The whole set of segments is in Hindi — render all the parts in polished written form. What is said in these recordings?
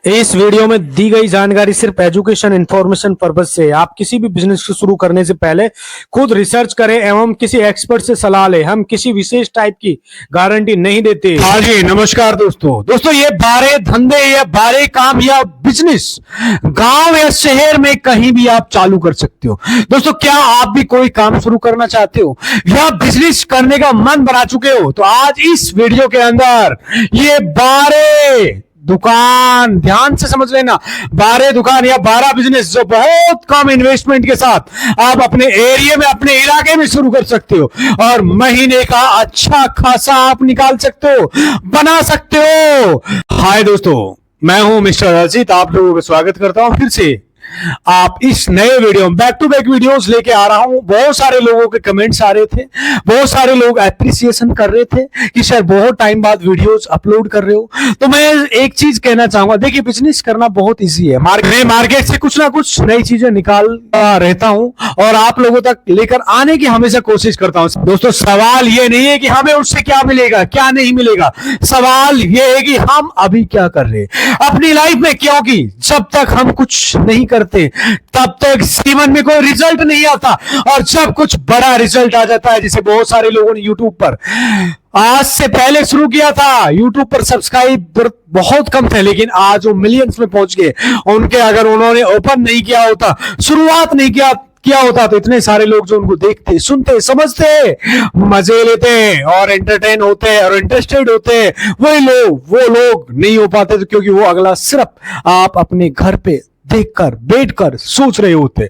इस वीडियो में दी गई जानकारी सिर्फ एजुकेशन इंफॉर्मेशन पर्पज से है। आप किसी भी बिजनेस को शुरू करने से पहले खुद रिसर्च करें एवं किसी एक्सपर्ट से सलाह लें। हम किसी विशेष टाइप की गारंटी नहीं देते। हाँ जी, नमस्कार दोस्तों ये बारे धंधे या बारे काम या बिजनेस गांव या शहर में कहीं भी आप चालू कर सकते हो। दोस्तों, क्या आप भी कोई काम शुरू करना चाहते हो या बिजनेस करने का मन बना चुके हो, तो आज इस वीडियो के अंदर ये बारे दुकान, ध्यान से समझ लेना, 12 दुकान या 12 बिजनेस जो बहुत कम इन्वेस्टमेंट के साथ आप अपने एरिया में, अपने इलाके में शुरू कर सकते हो और महीने का अच्छा खासा आप निकाल सकते हो, बना सकते हो। हाय दोस्तों, मैं हूं मिस्टर अजीत, आप लोगों का स्वागत करता हूं फिर से आप इस नए वीडियो में बैक टू बैक वीडियोस लेके आ रहा हूं। बहुत सारे लोगों के कमेंट्स आ रहे थे, बहुत सारे लोग एप्रिसिएशन कर रहे थे कि सर बहुत टाइम बाद वीडियोस अपलोड कर रहे हो। तो मैं एक चीज कहना चाहूंगा, देखिए बिजनेस करना बहुत इजी है। मार्केट से कुछ ना कुछ नई चीजें निकाल रहता हूं और आप लोगों तक लेकर आने की हमेशा कोशिश करता हूं। दोस्तों, सवाल ये नहीं है कि हमें उससे क्या मिलेगा क्या नहीं मिलेगा, सवाल ये है कि हम अभी क्या कर रहे हैं अपनी लाइफ में, क्योंकि जब तक हम कुछ नहीं करते तब तक जीवन में कोई रिजल्ट नहीं आता और जब कुछ बड़ा रिजल्ट आ जाता है, जैसे बहुत सारे लोगों ने यूट्यूब पर आज से पहले शुरू किया था, यूट्यूब पर सब्सक्राइबर बहुत कम थे लेकिन आज वो मिलियंस में पहुंच गए। उनके अगर उन्होंने ओपन नहीं किया होता, शुरुआत नहीं किया होता, तो इतने सारे लोग जो उनको देखते, सुनते, समझते, मजे लेते और एंटरटेन होते और इंटरेस्टेड होते, वो लोग नहीं हो पाते थे, क्योंकि वो अगला सिर्फ आप अपने घर पे देखकर बैठकर सोच रहे होते।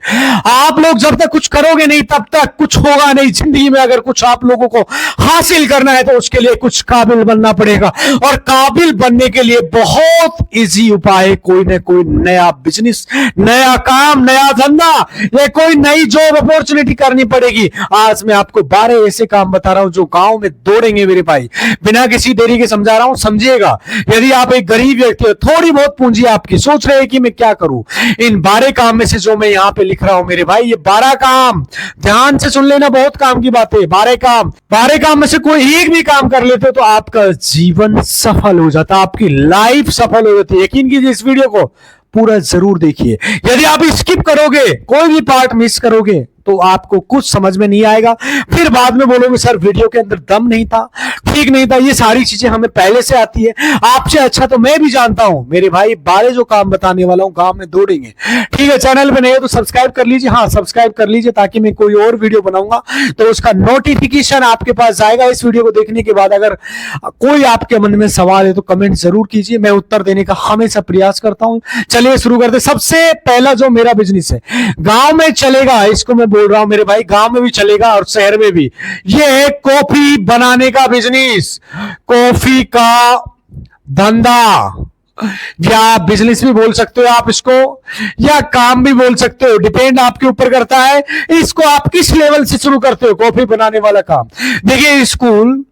आप लोग जब तक कुछ करोगे नहीं तब तक कुछ होगा नहीं जिंदगी में। अगर कुछ आप लोगों को हासिल करना है तो उसके लिए कुछ काबिल बनना पड़ेगा और काबिल बनने के लिए बहुत इजी उपाय है, कोई ना कोई नया बिजनेस, नया काम, नया धंधा या कोई नई जॉब अपॉर्चुनिटी करनी पड़ेगी। आज मैं आपको 12 ऐसे काम बता रहा हूं जो गांव में दौड़ेंगे मेरे भाई, बिना किसी देरी के समझा रहा हूं, समझिएगा। यदि आप एक गरीब व्यक्ति हो, थोड़ी बहुत पूंजी आपकी, सोच रहे हैं कि मैं क्या करूं, इन 12 काम में से जो मैं यहां पे लिख रहा हूं मेरे भाई, ये 12 काम ध्यान से सुन लेना, बहुत काम की बात है। 12 काम में से कोई एक भी काम कर लेते हो तो आपका जीवन सफल हो जाता, आपकी लाइफ सफल हो जाती है। यकीन कीजिए, इस वीडियो को पूरा जरूर देखिए। यदि आप स्किप करोगे, कोई भी पार्ट मिस करोगे, तो आपको कुछ समझ में नहीं आएगा, फिर बाद में बोलोगे सर वीडियो के अंदर दम नहीं था, ठीक नहीं था। ये सारी चीजें हमें पहले से आती है, आपसे अच्छा तो मैं भी जानता हूं मेरे भाई। 12 जो काम बताने वाला हूं गांव में दौड़ेंगे, ठीक है। चैनल पे नहीं है तो सब्सक्राइब कर लीजिए, हाँ सब्सक्राइब कर लीजिए, ताकि मैं कोई और वीडियो बनाऊंगा तो उसका नोटिफिकेशन आपके पास जाएगा। इस वीडियो को देखने के बाद अगर कोई आपके मन में सवाल है तो कमेंट जरूर कीजिए, मैं उत्तर देने का हमेशा प्रयास करता हूं। चलिए शुरू करते। सबसे पहला जो मेरा बिजनेस है गांव में चलेगा, इसको मैं बोल रहा हूं मेरे भाई, गांव में भी चलेगा और शहर में भी, ये है कॉफी बनाने का बिजनेस, कॉफी का धंधा, या बिजनेस भी बोल सकते हो आप इसको, या काम भी बोल सकते हो, डिपेंड आपके ऊपर करता है इसको आप किस लेवल से शुरू करते हो। कॉफी बनाने वाला काम, देखिए स्कूल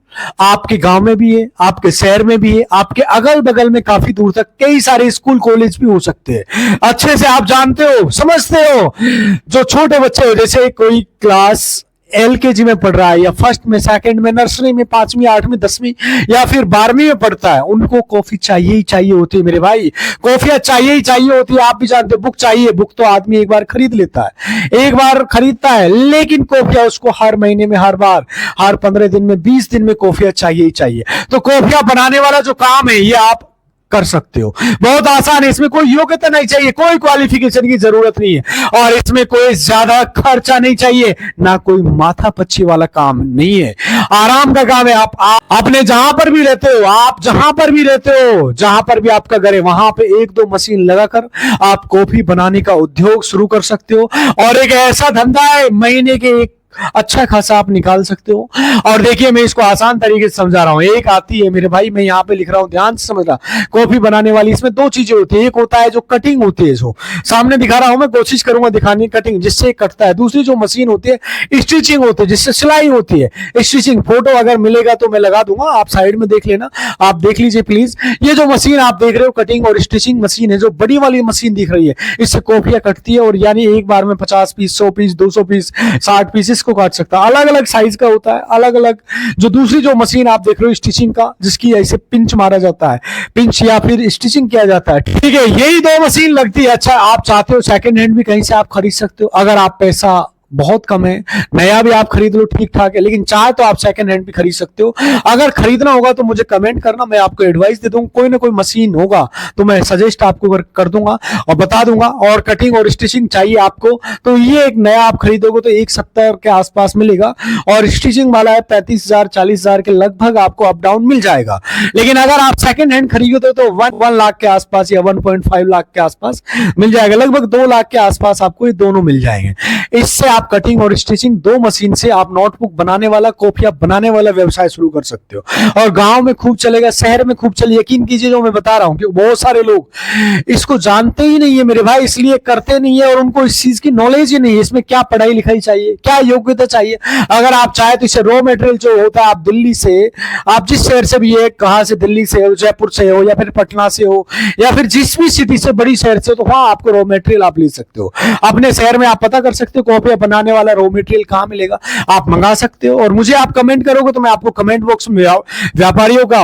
आपके गांव में भी है, आपके शहर में भी है, आपके अगल बगल में काफी दूर तक कई सारे स्कूल कॉलेज भी हो सकते हैं। अच्छे से आप जानते हो, समझते हो। जो छोटे बच्चे हो, जैसे कोई क्लास LKG में पढ़ रहा है या फर्स्ट में, सेकंड में, नर्सरी में, 5वीं, 8वीं, 10वीं या फिर 12वीं में पढ़ता है, उनको कॉफी चाहिए ही चाहिए होती है मेरे भाई, कॉफियां चाहिए ही चाहिए होती है। आप भी जानते हो बुक चाहिए, बुक तो आदमी एक बार खरीद लेता है, एक बार खरीदता है, लेकिन कॉफियां उसको हर महीने में, हर बार, हर 15 दिन में, 20 दिन में कॉफियां चाहिए ही चाहिए। तो कॉफियां बनाने वाला जो काम है ये आप कर सकते हो, बहुत आसान है। इसमें कोई योग्यता नहीं चाहिए, कोई क्वालिफिकेशन की जरूरत नहीं है और इसमें कोई ज्यादा खर्चा नहीं चाहिए, ना कोई माथा पच्ची वाला काम नहीं है, आराम का काम है। आप अपने जहां पर भी रहते हो, आप जहां पर भी रहते हो, जहां पर भी आपका घर है, वहां पे 1-2 मशीन लगाकर आप कॉफी बनाने का उद्योग शुरू कर सकते हो और एक ऐसा धंधा है महीने के एक अच्छा खासा आप निकाल सकते हो। और देखिए मैं इसको आसान तरीके से समझा रहा हूं। एक आती है मेरे भाई, मैं यहां पे लिख रहा हूं, ध्यान से समझना, कॉफी बनाने वाली, इसमें 2 चीजें होती है। एक होता है जो कटिंग होती है, जो सामने दिखा रहा हूं, मैं कोशिश करूंगा दिखाने की, कटिंग जिससे कटता है। दूसरी जो मशीन होती है स्टिचिंग होती है, जिससे सिलाई होती है, स्टिचिंग। फोटो अगर मिलेगा तो मैं लगा दूंगा, आप साइड में देख लेना, आप देख लीजिए प्लीज। ये जो मशीन आप देख रहे हो कटिंग और स्टिचिंग मशीन है, जो बड़ी वाली मशीन दिख रही है, इससे कॉफियां कटती है और यानी एक बार में 50 पीस, 100 पीस, 200 पीस, 60 पीस इसको काट सकता है, अलग अलग साइज का होता है, अलग अलग। जो दूसरी जो मशीन आप देख रहे हो स्टिचिंग का, जिसकी ऐसे पिंच मारा जाता है, पिंच या फिर स्टिचिंग किया जाता है, ठीक है, यही दो मशीन लगती है। अच्छा, आप चाहते हो सेकंड हैंड भी कहीं से आप खरीद सकते हो, अगर आप पैसा बहुत कम है, नया भी आप खरीद लो ठीक ठाक है, लेकिन चाहे तो आप सेकंड हैंड भी खरीद सकते हो। अगर खरीदना होगा तो मुझे कमेंट करना, मैं आपको एडवाइस दे दूंगा, कोई ना कोई मशीन होगा तो मैं सजेस्ट आपको कर दूंगा और बता दूंगा। और कटिंग और स्टिचिंग चाहिए आपको तो ये एक नया आप खरीदोगे तो 170 के आसपास मिलेगा, और स्टिचिंग वाला है 35,000 40,000 के लगभग आपको अप डाउन मिल जाएगा। लेकिन अगर आप सेकंड हैंड खरीदोगे तो 1 लाख के आसपास या 1.5 लाख के आसपास मिल जाएगा, लगभग 2 लाख के आसपास आपको ये दोनों मिल जाएंगे। इससे आप कटिंग और स्टिचिंग दो मशीन से आप नोटबुक बनाने वाला, कॉपियां बनाने वाला व्यवसाय शुरू कर सकते हो, और गांव में खूब चलेगा, शहर में खूब चले। यकीन कीजिए जो मैं बता रहा हूं कि बहुत सारे लोग इसको जानते ही नहीं है मेरे भाई, इसलिए करते नहीं है, और उनको इस चीज की नॉलेज ही नहीं है, इसमें क्या पढ़ाई लिखाई चाहिए, क्या योग्यता चाहिए। अगर आप चाहे तो इसे रॉ मटेरियल जो होता है, आप दिल्ली से, आप जिस शहर से भी है, कहां से, दिल्ली से हो, जयपुर से हो, या फिर पटना से हो, या फिर जिस भी सिटी से, बड़ी शहर से, तो वहां आपको रॉ मटेरियल आप ले सकते हो। अपने शहर में आप पता कर सकते हो कॉपियां बनाने वाला रॉ मटेरियल कहां मिलेगा, आप मंगा सकते हो। और मुझे आप कमेंट करोगे तो मैं आपको कमेंट बॉक्स में व्यापारियों का,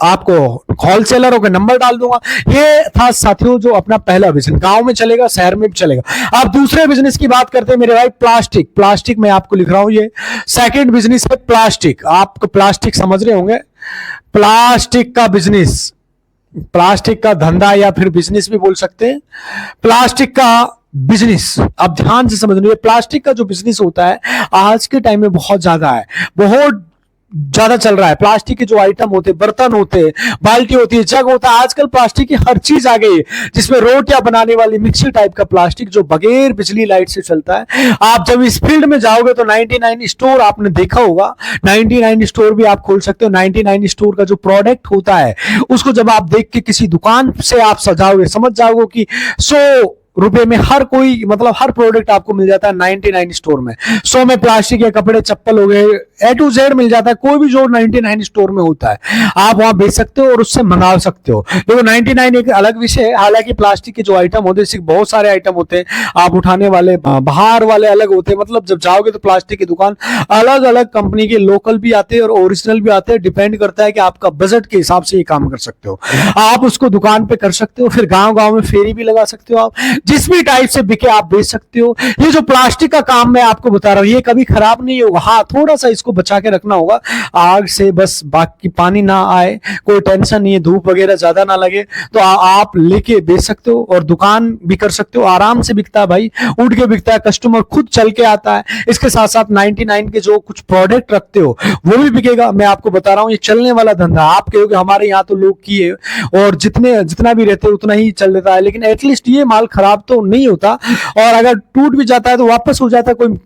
आपको होलसेलरों का नंबर डाल दूंगा। ये था साथियों जो अपना पहला बिजनेस, गांव में चलेगा, शहर में भी चलेगा। अब दूसरे बिजनेस की बात करते हैं मेरे भाई, प्लास्टिक। प्लास्टिक मैं आपको लिख रहा हूं, ये सेकंड बिजनेस है प्लास्टिक। आपको प्लास्टिक समझ रहे होंगे, प्लास्टिक का बिजनेस, प्लास्टिक का धंधा या फिर बिजनेस भी बोल सकते हैं। प्लास्टिक का बिजनेस अब ध्यान से समझ लीजिए, प्लास्टिक का जो बिजनेस होता है आज के टाइम में बहुत ज्यादा है, बहुत ज्यादा चल रहा है। प्लास्टिक के जो आइटम होते हैं, बर्तन होते हैं, बाल्टी होती है, जग होता है, आजकल प्लास्टिक की हर चीज आ गई है, जिसमें रोटियां बनाने वाली मिक्सी टाइप का प्लास्टिक जो बगैर बिजली लाइट से चलता है। आप जब इस फील्ड में जाओगे तो 99 स्टोर आपने देखा होगा, 99 स्टोर भी आप खोल सकते हो। 99 स्टोर का जो प्रोडक्ट होता है उसको जब आप देख के किसी दुकान से आप सजाओगे, समझ जाओगे कि 100 रुपए में हर कोई, मतलब हर प्रोडक्ट आपको मिल जाता है 99 स्टोर में। 100 में प्लास्टिक के कपड़े, चप्पल हो गए, A to Z मिल जाता है, कोई भी जो 99 स्टोर में होता है आप वहां बेच सकते हो और उससे मंगा सकते हो। देखो 99 एक अलग विषय है, हालांकि प्लास्टिक के जो आइटम होते हैं बहुत सारे आइटम होते हैं, आप उठाने वाले, बाहर वाले अलग होते हैं। मतलब जब जाओगे तो प्लास्टिक की दुकान अलग अलग कंपनी के, लोकल भी आते हैं और ओरिजिनल भी आते हैं, डिपेंड करता है कि आपका बजट के हिसाब से ये काम कर सकते हो। आप उसको दुकान पे कर सकते हो, फिर गांव गांव में फेरी भी लगा सकते हो, आप जिस भी टाइप से बिके आप बेच सकते हो। ये जो प्लास्टिक का काम मैं आपको बता रहा हूं ये कभी खराब नहीं होगा, हाँ थोड़ा सा इसको बचा के रखना होगा आग से, बस बाकी पानी ना आए, कोई टेंशन नहीं है, धूप वगैरह ज्यादा ना लगे, तो आप लेके बेच सकते हो और दुकान भी कर सकते हो। आराम से बिकता है भाई, उठ के बिकता है, कस्टमर खुद चल के आता है। इसके साथ साथ 99 के जो कुछ प्रोडक्ट रखते हो वो भी बिकेगा। मैं आपको बता रहा हूं ये चलने वाला धंधा। आप कहोगे हमारे यहाँ तो लोग किए और जितना भी रहते उतना ही चल देता है, लेकिन एटलीस्ट ये माल खराब तो नहीं होता, और अगर टूट भी जाता है तो वापस हो जाता है, कोई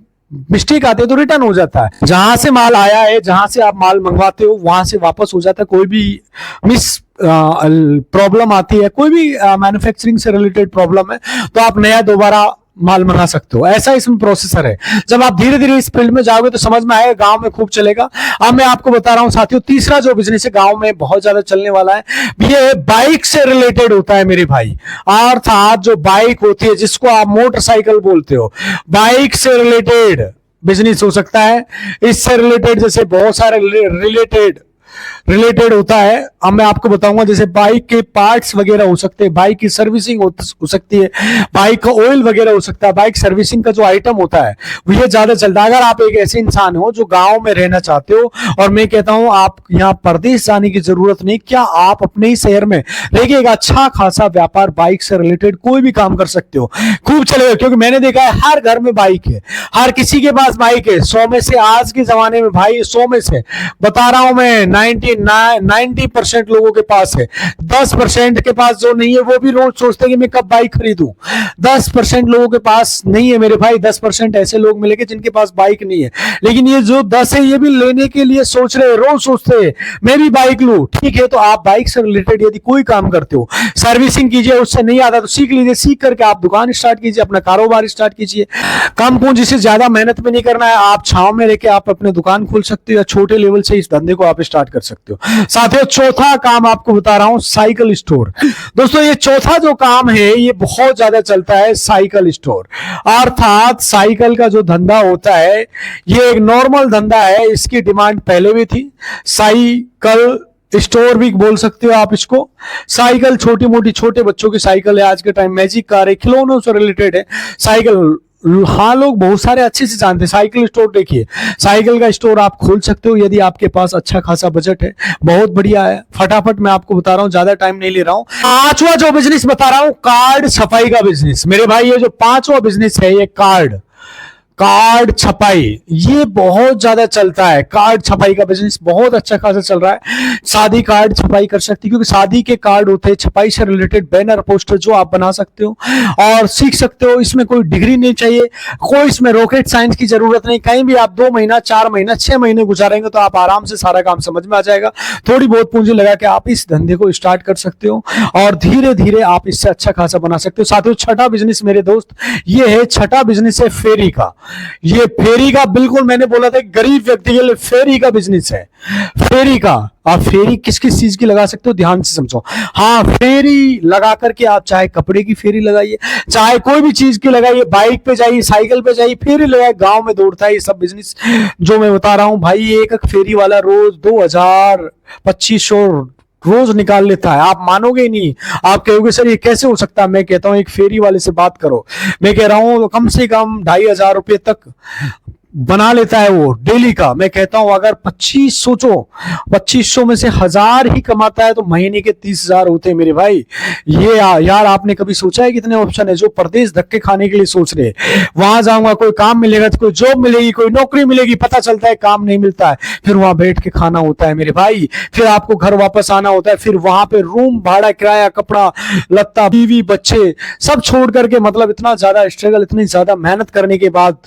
मिस्टेक आती है तो रिटर्न हो जाता है। जहां से माल आया है, जहां से आप माल मंगवाते हो वहां से वापस हो जाता है। कोई भी मिस प्रॉब्लम आती है, कोई भी मैन्युफैक्चरिंग से रिलेटेड प्रॉब्लम है तो आप नया दोबारा माल मंगा सकते हो। ऐसा इसमें प्रोसेसर है। जब आप धीरे धीरे इस फील्ड में जाओगे तो समझ में आएगा, गांव में खूब चलेगा। अब मैं आपको बता रहा हूं साथियों, तीसरा जो बिजनेस है गांव में बहुत ज्यादा चलने वाला है, ये बाइक से रिलेटेड होता है मेरे भाई। अर्थात जो बाइक होती है जिसको आप मोटरसाइकिल बोलते हो, बाइक से रिलेटेड बिजनेस हो सकता है। इससे रिलेटेड जैसे बहुत सारे रिलेटेड होता है। अब मैं आपको बताऊंगा, जैसे बाइक के पार्ट्स वगैरह हो सकते हैं, बाइक की सर्विसिंग हो सकती है, बाइक का ऑयल वगैरह हो सकता है। बाइक सर्विसिंग का जो आइटम होता है वो ये ज्यादा चलता है। अगर आप एक ऐसे इंसान हो जो गांव में रहना चाहते हो, और मैं कहता हूं आप यहाँ परदेश जाने की जरूरत नहीं, क्या आप अपने ही शहर में रह एक अच्छा खासा व्यापार बाइक से रिलेटेड कोई भी काम कर सकते हो, खूब चलेगा। क्योंकि मैंने देखा है हर घर में बाइक है, हर किसी के पास बाइक है। 100 में से आज के जमाने में भाई, 100 में से बता रहा हूं मैं 90% लोगों के पास है। 10% के पास जो नहीं है वो भी रोज सोचते हैं कि मैं कब बाइक खरीदूं। 10% लोगों के पास नहीं है मेरे भाई। 10% ऐसे लोग मिलेंगे जिनके पास बाइक नहीं है, लेकिन ये जो 10 है ये भी लेने के लिए सोच रहे हैं, रोज सोचते हैं मैं भी बाइक लूं। ठीक है, तो आप बाइक से रिलेटेड यदि कोई काम करते हो, सर्विसिंग कीजिए, उससे नहीं आता तो सीख लीजिए, सीख करके आप दुकान स्टार्ट कीजिए, अपना कारोबार स्टार्ट कीजिए। कम पूंजी से ज्यादा मेहनत भी नहीं करना है, आप छांव में रहकर आप अपने दुकान खोल सकते हो, या छोटे लेवल से इस धंधे को आप स्टार्ट कर कर सकते हो। साथियों चौथा काम आपको बता रहा हूं, साइकिल स्टोर। दोस्तों ये चौथा जो काम है ये बहुत ज्यादा चलता है, साइकिल स्टोर। अर्थात साइकिल का जो धंधा होता है ये एक नॉर्मल धंधा है, इसकी डिमांड पहले भी थी। साइकिल स्टोर भी बोल सकते हो आप इसको। साइकिल छोटी मोटी, छोटे बच्चों की साइकिल है, आज के टाइम मैजिक कार है, खिलौनों से रिलेटेड है साइकिल। हाँ लोग बहुत सारे अच्छे से जानते हैं साइकिल स्टोर। देखिए साइकिल का स्टोर आप खोल सकते हो यदि आपके पास अच्छा खासा बजट है, बहुत बढ़िया है। फटाफट मैं आपको बता रहा हूं, ज्यादा टाइम नहीं ले रहा हूं। पांचवा जो बिजनेस बता रहा हूं, कार्ड छपाई का बिजनेस। मेरे भाई ये जो पांचवा बिजनेस है ये कार्ड छपाई, ये बहुत ज्यादा चलता है। कार्ड छपाई का बिजनेस बहुत अच्छा खासा चल रहा है। शादी कार्ड छपाई कर सकती है, क्योंकि शादी के कार्ड होते हैं छपाई से रिलेटेड, बैनर पोस्टर जो आप बना सकते हो और सीख सकते हो। इसमें कोई डिग्री नहीं चाहिए, कोई इसमें रॉकेट साइंस की जरूरत नहीं। कहीं भी आप 2 महीना, 4 महीना, 6 महीने गुजारेंगे तो आप आराम से सारा काम समझ में आ जाएगा। थोड़ी बहुत पूंजी लगा के आप इस धंधे को स्टार्ट कर सकते हो और धीरे धीरे आप इससे अच्छा खासा बना सकते हो। साथियों छठा बिजनेस मेरे दोस्त ये है, छठा बिजनेस है फेरी का। ये फेरी का बिल्कुल मैंने बोला था गरीब व्यक्ति के लिए फेरी का बिजनेस है। फेरी का आप फेरी किस किस चीज की लगा सकते हो ध्यान से समझो। हाँ फेरी लगा करके आप चाहे कपड़े की फेरी लगाइए, चाहे कोई भी चीज की लगाइए, बाइक पे जाइए, साइकिल पे जाइए, फेरी लगाइए। गांव में दौड़ता है ये सब बिजनेस जो मैं बता रहा हूं भाई। एक फेरी वाला रोज 2000 2500 रोज निकाल लेता है, आप मानोगे ही नहीं। आप कहोगे सर ये कैसे हो सकता है। मैं कहता हूं एक फेरी वाले से बात करो, मैं कह रहा हूं कम से कम 2500 रुपये तक बना लेता है वो डेली का। मैं कहता हूं अगर 2500 में से 1000 ही कमाता है तो महीने के 30,000 होते हैं मेरे भाई। ये यार आपने कभी सोचा है कितने ऑप्शन है। जो प्रदेश धक्के खाने के लिए सोच रहे, वहां जाऊंगा कोई काम मिलेगा तो कोई जॉब मिलेगी, कोई नौकरी मिलेगी, पता चलता है काम नहीं मिलता है, फिर वहां बैठ के खाना होता है मेरे भाई। फिर आपको घर वापस आना होता है, फिर वहां पे रूम भाड़ा, किराया, कपड़ा लत्ता, बीवी बच्चे सब छोड़ करके, मतलब इतना ज्यादा स्ट्रगल, इतनी ज्यादा मेहनत करने के बाद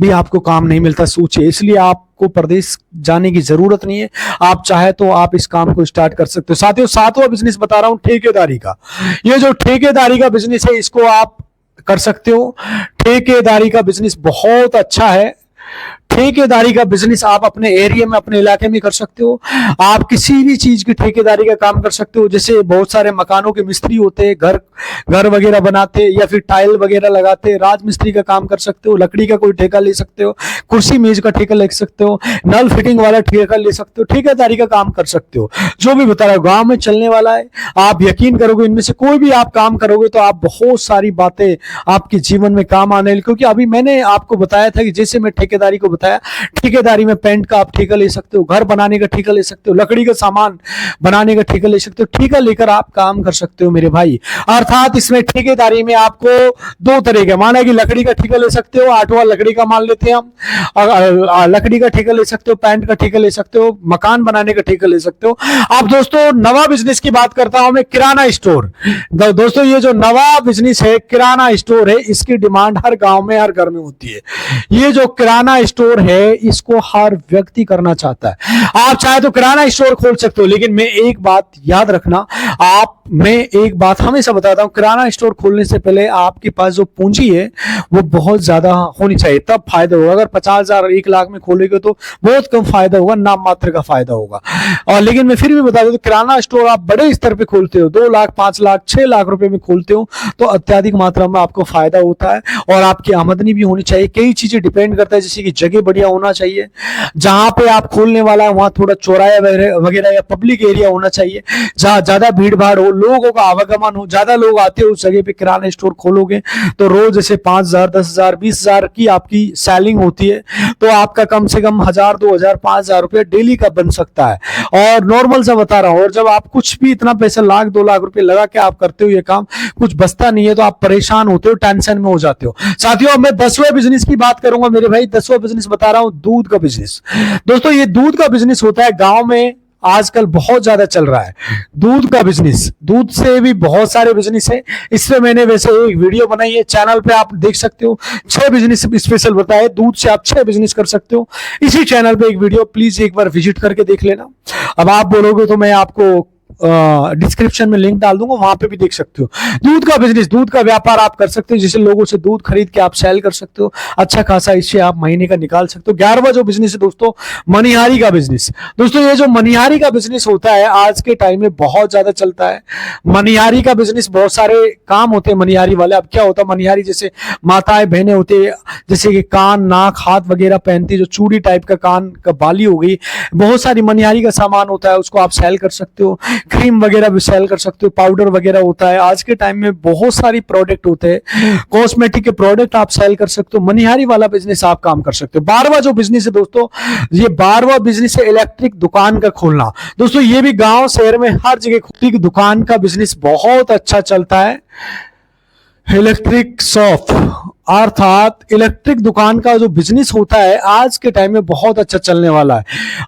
भी आपको काम नहीं मिलता। सोचिए, इसलिए आपको प्रदेश जाने की जरूरत नहीं है। आप चाहे तो आप इस काम को स्टार्ट कर सकते हो। साथियों सातवां बिजनेस बता रहा हूं ठेकेदारी का। ये जो ठेकेदारी का बिजनेस है इसको आप कर सकते हो। ठेकेदारी का बिजनेस बहुत अच्छा है। ठेकेदारी का बिजनेस आप अपने एरिया में, अपने इलाके में कर सकते हो। आप किसी भी चीज की ठेकेदारी का काम कर सकते हो। जैसे बहुत सारे मकानों के मिस्त्री होते हैं, घर वगैरह बनाते या फिर टाइल वगैरह लगाते, राजमिस्त्री का काम कर सकते हो। लकड़ी का कोई ठेका ले सकते हो, कुर्सी मेज का ठेका ले सकते हो, नल फिटिंग वाला ठेका ले सकते हो, ठेकेदारी का काम कर सकते हो। जो भी बता रहा हूं गांव में चलने वाला है। आप यकीन करोगे इनमें से कोई भी आप काम करोगे तो आप बहुत सारी बातें आपके जीवन में काम आने, क्योंकि अभी मैंने आपको बताया था कि जैसे मैं ठेकेदारी को बताया, ठेकेदारी में पेंट का आप ठेका ले सकते हो, घर बनाने का ठेका ले सकते हो, लकड़ी का सामान बनाने का ठेका ले सकते हो। ठेका लेकर आप काम कर सकते हो मेरे भाई। अर्थात इसमें ठेकेदारी में आपको 2 तरह के, माना कि लकड़ी का ठेका ले सकते हो, आठवां लकड़ी का मान लेते हैं हम, लकड़ी का ठेका ले सकते हो, पेंट का ठेका ले सकते हो, मकान बनाने का ठेका ले सकते हो। अब दोस्तों नवा बिजनेस की बात करता हूं मैं, किराना स्टोर। दोस्तों ये जो नवा बिजनेस है किराना स्टोर है, इसकी डिमांड हर गांव में, हर घर में होती है। ये जो किराना स्टोर है इसको हर व्यक्ति करना चाहता है। आप चाहे तो किराना स्टोर खोल सकते हो, लेकिन मैं एक बात याद रखना, मैं एक बात हमेशा बताता हूं, किराना स्टोर खोलने से पहले आपके पास जो पूंजी है वो बहुत ज्यादा होनी चाहिए, तब फायदा होगा। अगर 50,000 1 लाख में खोलेगे तो बहुत कम फायदा होगा, नाम मात्र का फायदा होगा। और लेकिन मैं फिर भी बता दूं, किराना स्टोर आप बड़े स्तर पे खोलते हो, 2 लाख, 5 लाख, 6 लाख रुपए में खोलते हो तो अत्यधिक मात्रा में आपको फायदा होता है और आपकी आमदनी भी होनी चाहिए। कई चीजें डिपेंड करता है, जैसे कि जगह बढ़िया होना चाहिए, जहां पे आप खोलने वाला है वहां थोड़ा चौराया वगैरह या पब्लिक एरिया होना चाहिए, जहां ज्यादा भीड़ भाड़ हो, लोगों का आवागमन हो, ज्यादा लोग आते हो उस जगह पे किराना स्टोर खोलोगे तो रोज जैसे 5,000, 10,000, 20,000 की आपकी सेलिंग होती है, तो आपका कम से कम 1,000, 2,000, 5,000 रुपये डेली का बन सकता है। और नॉर्मल सा बता रहा हूं, और जब आप कुछ भी इतना पैसा 1,00,000, 2 लाख रुपए लगा के आप करते हो ये काम, कुछ बचता नहीं है तो आप परेशान होते हो, टेंशन में हो जाते हो। साथियों मैं 10वें बिजनेस की बात करूंगा मेरे भाई। 10वां बिजनेस बता रहा हूं, दूध का बिजनेस। दोस्तों ये दूध का बिजनेस होता है, गांव में आजकल बहुत ज्यादा चल रहा है दूध का बिजनेस। दूध से भी बहुत सारे बिजनेस है, इसमें मैंने वैसे एक वीडियो बनाई है, चैनल पे आप देख सकते हो। 6 बिजनेस स्पेशल बताए, दूध से आप 6 बिजनेस कर सकते हो। इसी चैनल पे एक वीडियो प्लीज एक बार विजिट करके देख लेना। अब आप बोलोगे तो मैं आपको डिस्क्रिप्शन में लिंक डाल दूंगा, वहां पे भी देख सकते हो। दूध का बिजनेस, दूध का व्यापार आप कर सकते हो, जिससे लोगों से दूध खरीद के आप सेल कर सकते हो, अच्छा खासा इससे आप महीने का निकाल सकते हो। 11वां जो बिजनेस है दोस्तों, मनिहारी का बिजनेस। दोस्तों ये जो मनिहारी का बिजनेस होता है आज के टाइम में बहुत ज्यादा चलता है। मनिहारी का बिजनेस, बहुत सारे काम होते हैं मनिहारी वाले। अब क्या होता है, मनिहारी जैसे माताएं बहनें होती है, जैसे कि कान नाक हाथ वगैरह पहनती है, जो चूड़ी टाइप का कान का बाली हो गई, बहुत सारी मनिहारी का सामान होता है, उसको आप सेल कर सकते हो। क्रीम वगैरह भी सेल कर सकते हो, पाउडर वगैरह होता है। आज के टाइम में बहुत सारी प्रोडक्ट होते हैं, कॉस्मेटिक के प्रोडक्ट आप सेल कर सकते हो। मनिहारी वाला बिजनेस आप काम कर सकते हो। 12वां जो बिजनेस है दोस्तों, ये 12वां बिजनेस है इलेक्ट्रिक दुकान का खोलना। दोस्तों ये भी गांव शहर में हर जगह इलेक्ट्रिक दुकान का बिजनेस बहुत अच्छा चलता है। इलेक्ट्रिक शॉप अर्थात इलेक्ट्रिक दुकान का जो बिजनेस होता है आज के टाइम में बहुत अच्छा चलने वाला है,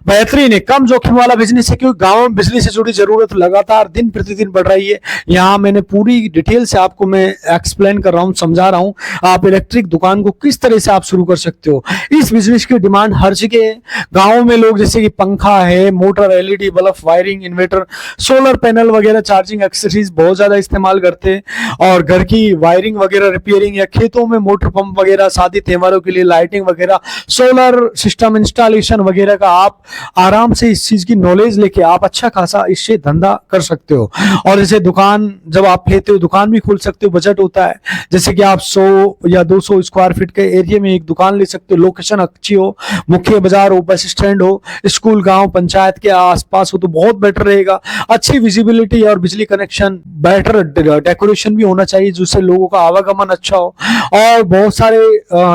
बेहतरीन है, कम जोखिम वाला बिजनेस है, क्योंकि गांव में बिजली से जुड़ी जरूरत लगातार दिन प्रतिदिन बढ़ रही है। यहाँ मैंने पूरी डिटेल से आपको मैं एक्सप्लेन कर रहा हूँ, समझा रहा हूँ आप इलेक्ट्रिक दुकान को किस तरह से आप शुरू कर सकते हो। इस बिजनेस की डिमांड हर जगह है। गाँव में लोग जैसे कि पंखा है, motor, LED bulb, wiring, inverter, solar panel वगैरह, चार्जिंग एक्सेसरीज बहुत ज्यादा इस्तेमाल करते हैं, और घर की वायरिंग वगैरह रिपेयरिंग, या खेतों में मोटर पंप वगैरह, शादी त्योहारों के लिए लाइटिंग वगैरह, सोलर सिस्टम इंस्टॉलेशन वगैरह का आप आराम से इस चीज की नॉलेज लेके आप अच्छा खासा इससे धंधा कर सकते हो। और जैसे दुकान जब आप लेते हो, दुकान भी खोल सकते हो। बजट होता है जैसे कि आप 100 या 200 स्क्वायर फीट के एरिया में एक दुकान ले सकते हो। लोकेशन अच्छी हो, मुख्य बाजार हो, बस स्टैंड हो, स्कूल, गांव, पंचायत के आसपास हो तो बहुत बेटर रहेगा। अच्छी विजिबिलिटी और बिजली कनेक्शन, बेटर डेकोरेशन भी होना चाहिए जिससे लोगों का आवागमन अच्छा हो। और बहुत सारे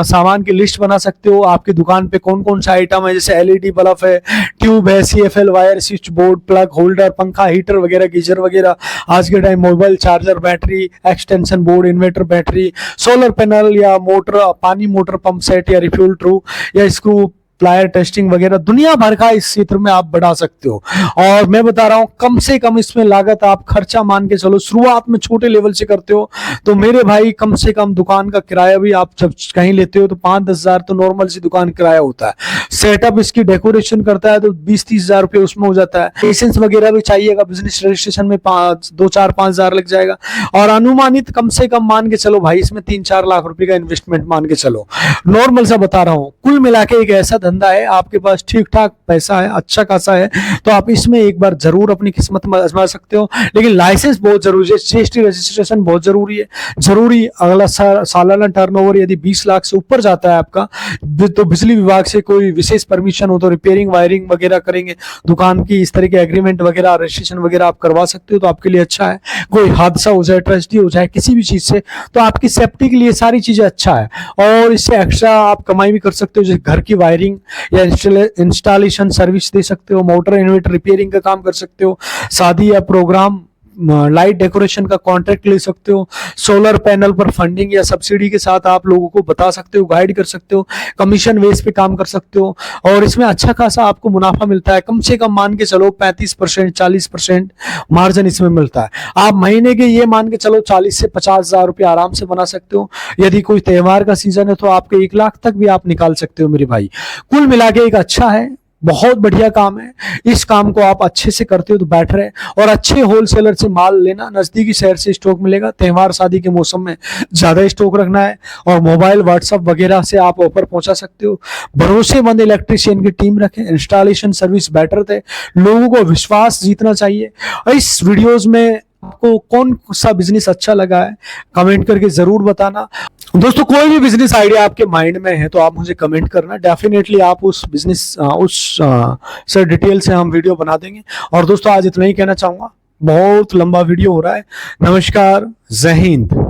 सामान की लिस्ट बना सकते हो। आपकी दुकान पे कौन कौन सा आइटम है, जैसे एलईडी बल्ब है, ट्यूब है, CFL wire, switch board, plug holder, पंखा, हीटर वगैरह, गीजर वगैरह। आज के time mobile charger, battery, extension board, inverter, battery, solar panel या मोटर, पानी मोटर, पंप सेट या रिफ्यूल ट्रू या स्क्रू, प्लायर, टेस्टिंग वगैरह, दुनिया भर का इस क्षेत्र में आप बढ़ा सकते हो। और मैं बता रहा हूं कम से कम इसमें लागत आप खर्चा मान के चलो, शुरुआत में छोटे लेवल से करते हो तो मेरे भाई कम से कम दुकान का किराया भी आप जब कहीं लेते हो तो 5-10 हजार तो नॉर्मल सी दुकान किराया होता है। सेटअप इसकी डेकोरेशन करता है तो 20-30 हजार रुपये उसमें हो जाता है। लाइसेंस वगैरह भी चाहिएगा, बिजनेस रजिस्ट्रेशन में 2-4-5 हजार लग जाएगा। और अनुमानित कम से कम मान के चलो भाई, इसमें 3-4 लाख रुपए का इन्वेस्टमेंट मान के चलो, नॉर्मल सा बता रहा हूँ। कुल मिला के एक ऐसा धंधा है, आपके पास ठीक ठाक पैसा है, अच्छा खासा है, तो आप इसमें एक बार जरूर अपनी किस्मत में आजमा सकते हो। लेकिन लाइसेंस बहुत जरूरी है, जीएसटी रजिस्ट्रेशन बहुत जरूरी है, जरूरी। अगला सालाना टर्नओवर यदि 20 लाख से ऊपर जाता है आपका, तो बिजली विभाग से कोई विशेष परमिशन हो तो रिपेयरिंग वायरिंग वगैरह करेंगे दुकान की, इस तरह के एग्रीमेंट वगैरह, रजिस्ट्रेशन वगैरह आप करवा सकते हो तो आपके लिए अच्छा है। कोई हादसा हो जाए, ट्रेजेडी हो जाए किसी भी चीज से, तो आपकी सेफ्टी के लिए सारी चीजें अच्छा है। और इससे एक्स्ट्रा आप कमाई भी कर सकते हो, जैसे घर की वायरिंग या इंस्टॉलेशन सर्विस दे सकते हो, मोटर इन्वर्टर रिपेयरिंग का काम कर सकते हो, शादी या प्रोग्राम लाइट डेकोरेशन का कॉन्ट्रैक्ट ले सकते हो, सोलर पैनल पर फंडिंग या सब्सिडी के साथ आप लोगों को बता सकते हो, गाइड कर सकते हो, कमीशन बेस पे काम कर सकते हो। और इसमें अच्छा खासा आपको मुनाफा मिलता है, कम से कम मान के चलो 35% 40% मार्जिन इसमें मिलता है। आप महीने के ये मान के चलो 40 से 50 हजार रुपये आराम से बना सकते हो। यदि कोई त्योहार का सीजन है तो आपके 1 लाख तक भी आप निकाल सकते हो मेरे भाई। कुल मिला के एक अच्छा है, बहुत बढ़िया काम है। इस काम को आप अच्छे से करते हो तो बेटर है। और अच्छे होलसेलर से माल लेना, नजदीकी शहर से स्टॉक मिलेगा, त्योहार शादी के मौसम में ज्यादा स्टॉक रखना है, और मोबाइल व्हाट्सएप वगैरह से आप ऑफर पहुंचा सकते हो। भरोसेमंद इलेक्ट्रिशियन की टीम रखें, इंस्टॉलेशन सर्विस बेटर थे, लोगों को विश्वास जीतना चाहिए। इस वीडियोज में आपको कौन सा बिजनेस अच्छा लगा है कमेंट करके जरूर बताना। दोस्तों कोई भी बिजनेस आइडिया आपके माइंड में है तो आप मुझे कमेंट करना, डेफिनेटली आप उस बिजनेस से डिटेल से हम वीडियो बना देंगे। और दोस्तों आज इतना ही कहना चाहूंगा, बहुत लंबा वीडियो हो रहा है। नमस्कार, जय हिंद।